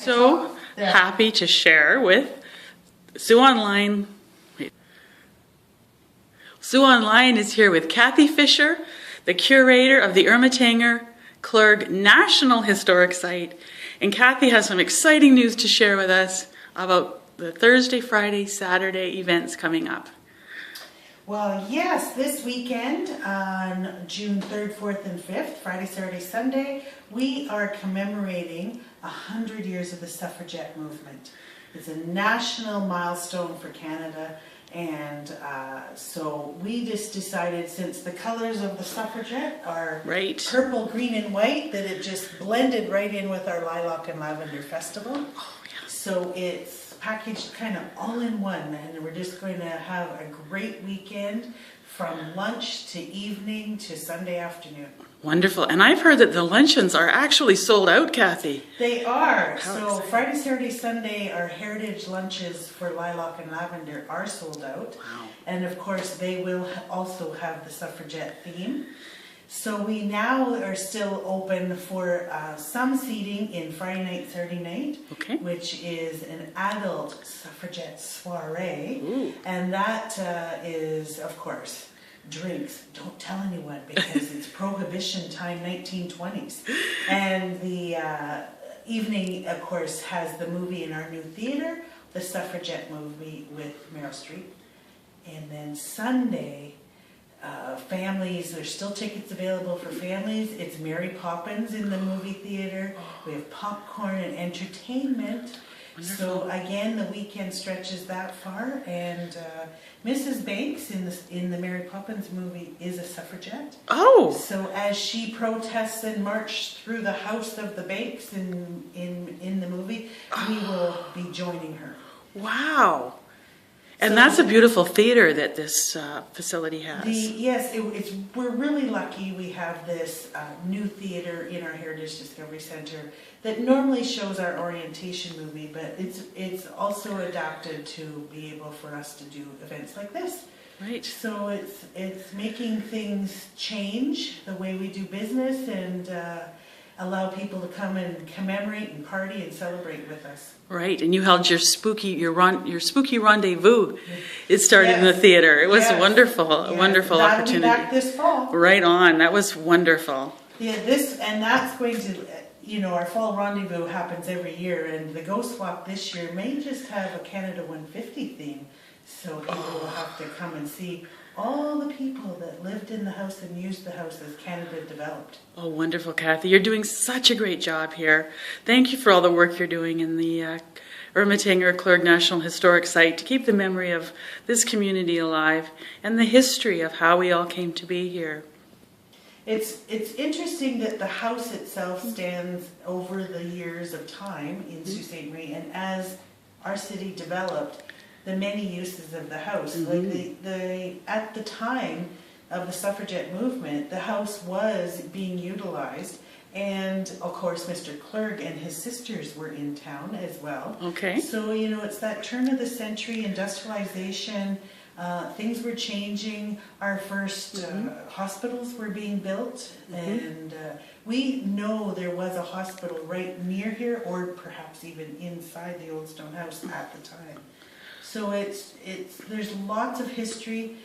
So happy to share with Sue Online. Sue Online is here with Kathy Fisher, the curator of the Ermatinger-Clergue National Historic Site. And Kathy has some exciting news to share with us about the Thursday, Friday, Saturday events coming up. Well, yes, this weekend on June 3rd, 4th, and 5th, Friday, Saturday, Sunday, we are commemorating 100 years of the suffragette movement. It's a national milestone for Canada, and so we just decided, since the colors of the suffragette are purple, green, and white, that it just blended right in with our Lilac and Lavender Festival. Oh, yeah. So it's packaged kind of all in one, and we're just going to have a great weekend from lunch to evening to Sunday afternoon. Wonderful. And I've heard that the luncheons are actually sold out, Kathy. They are. So Friday, Saturday, Sunday, our heritage lunches for Lilac and Lavender are sold out. Wow. And of course they will also have the suffragette theme. So we now are still open for some seating in Friday night, Saturday night, which is an adult suffragette soiree. Ooh. And that is, of course, drinks. Don't tell anyone, because it's Prohibition time, 1920s. And the evening, of course, has the movie in our new theater, the Suffragette movie with Meryl Streep. And then Sunday, families, there's still tickets available for families. It's Mary Poppins in the movie theater. We have popcorn and entertainment. Wonderful. So again, the weekend stretches that far, and Mrs. Banks in the Mary Poppins movie is a suffragette. Oh! So as she protests and marches through the house of the Banks in the movie, we will be joining her. Wow! And so that's a beautiful theater that this facility has. Yes, we're really lucky we have this new theater in our Heritage Discovery Center that normally shows our orientation movie, but it's also adapted to be able for us to do events like this. Right. So it's making things change the way we do business, and allow people to come and commemorate and party and celebrate with us. Right, and you held your spooky rendezvous. It started in the theater. It was wonderful, a wonderful opportunity. That'll be back this fall. Right on, that was wonderful. Yeah, that's going to, our fall rendezvous happens every year, and the Ghost Walk this year may just have a Canada 150 theme, so people will have to come and see all the people that lived in the house and used the house as Canada developed. Oh, wonderful, Kathy. You're doing such a great job here. Thank you for all the work you're doing in the Ermatinger-Clergue National Historic Site to keep the memory of this community alive and the history of how we all came to be here. It's interesting that the house itself stands over the years of time in Sault Ste. Marie, and as our city developed, the many uses of the house. Like at the time of the suffragette movement, the house was being utilized, and of course Mr. Clergue and his sisters were in town as well. Okay. So it's that turn of the century industrialization. Things were changing. Our first hospitals were being built, and we know there was a hospital right near here, or perhaps even inside the old stone house at the time. So there's lots of history.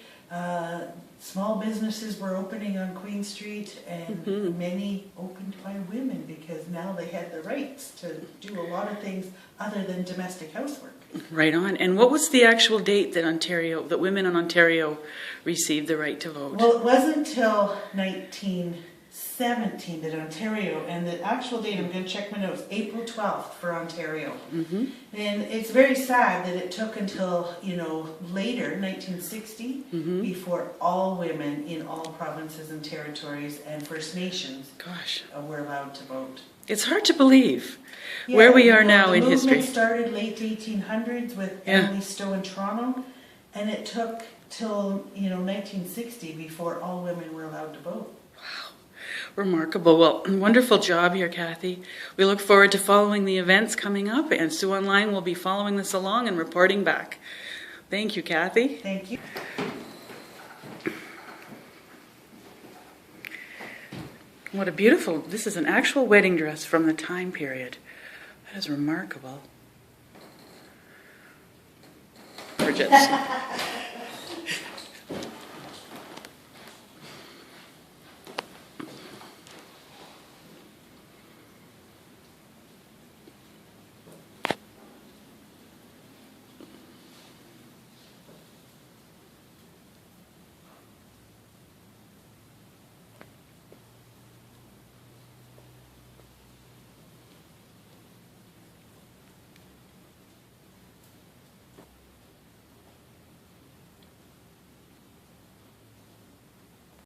Small businesses were opening on Queen Street, and many opened by women, because now they had the rights to do a lot of things other than domestic housework. Right on. And what was the actual date that women in Ontario received the right to vote? Well, it wasn't until 1917 that Ontario, and the actual date, I'm going to check my notes, April 12th for Ontario. And it's very sad that it took until, later, 1960, before all women in all provinces and territories and First Nations were allowed to vote. It's hard to believe where we are now in history. The movement started late 1800s with Emily Stowe in Toronto, and it took till 1960 before all women were allowed to vote. Wow, remarkable. Well, wonderful job here, Kathy. We look forward to following the events coming up, and Sue Online will be following this along and reporting back. Thank you, Kathy. Thank you. What a beautiful, this is an actual wedding dress from the time period. That is remarkable. Suffragettes.